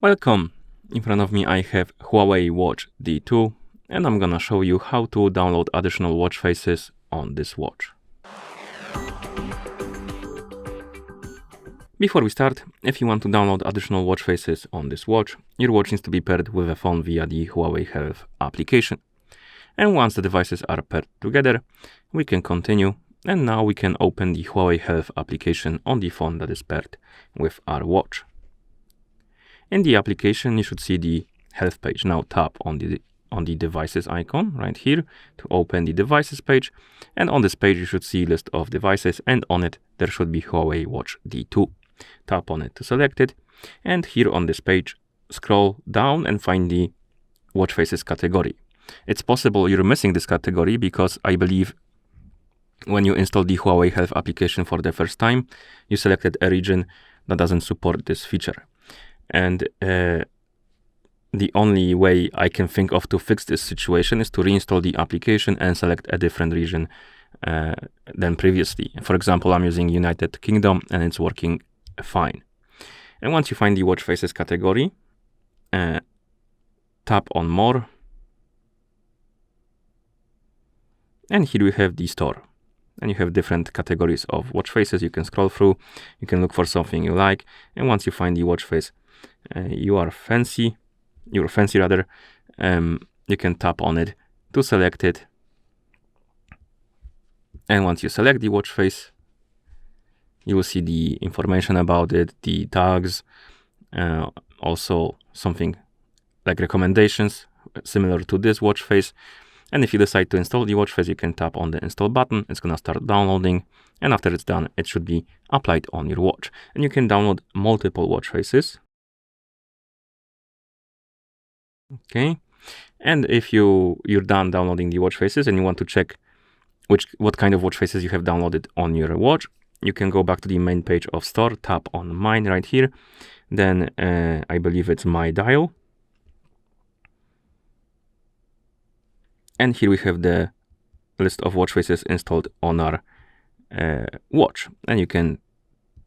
Welcome! In front of me I have Huawei Watch D2 and I'm gonna show you how to download additional watch faces on this watch. Before we start, if you want to download additional watch faces on this watch, your watch needs to be paired with a phone via the Huawei Health application. And once the devices are paired together, we can continue, and now we can open the Huawei Health application on the phone that is paired with our watch. In the application, you should see the health page. Now tap on the devices icon right here to open the devices page. And on this page, you should see a list of devices, and on it, there should be Huawei Watch D2. Tap on it to select it. And here on this page, scroll down and find the watch faces category. It's possible you're missing this category because I believe when you install the Huawei Health application for the first time, you selected a region that doesn't support this feature. And the only way I can think of to fix this situation is to reinstall the application and select a different region than previously. For example, I'm using United Kingdom and it's working fine. And once you find the watch faces category, tap on more. And here we have the store. And you have different categories of watch faces. You can scroll through, you can look for something you like. And once you find the watch face you're fancy rather, you can tap on it to select it. And once you select the watch face, you will see the information about it, the tags, also something like recommendations similar to this watch face. And if you decide to install the watch face, you can tap on the install button. It's gonna start downloading, and after it's done, it should be applied on your watch. And you can download multiple watch faces. Okay, and if you're done downloading the watch faces and you want to check what kind of watch faces you have downloaded on your watch, you can go back to the main page of store, tap on mine right here. Then I believe it's my dial. And here we have the list of watch faces installed on our watch. And you can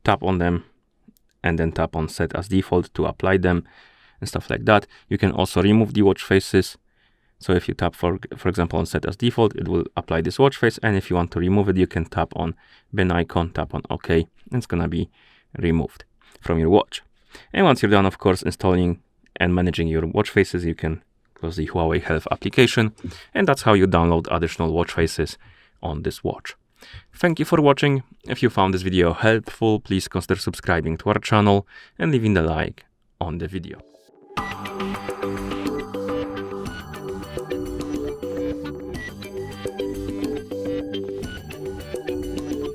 tap on them and then tap on set as default to apply them and stuff like that. You can also remove the watch faces. So if you tap, for example, on set as default, it will apply this watch face. And if you want to remove it, you can tap on bin icon, tap on OK, and it's gonna be removed from your watch. And once you're done, of course, installing and managing your watch faces, you can close the Huawei Health application. And that's how you download additional watch faces on this watch. Thank you for watching. If you found this video helpful, please consider subscribing to our channel and leaving a like on the video.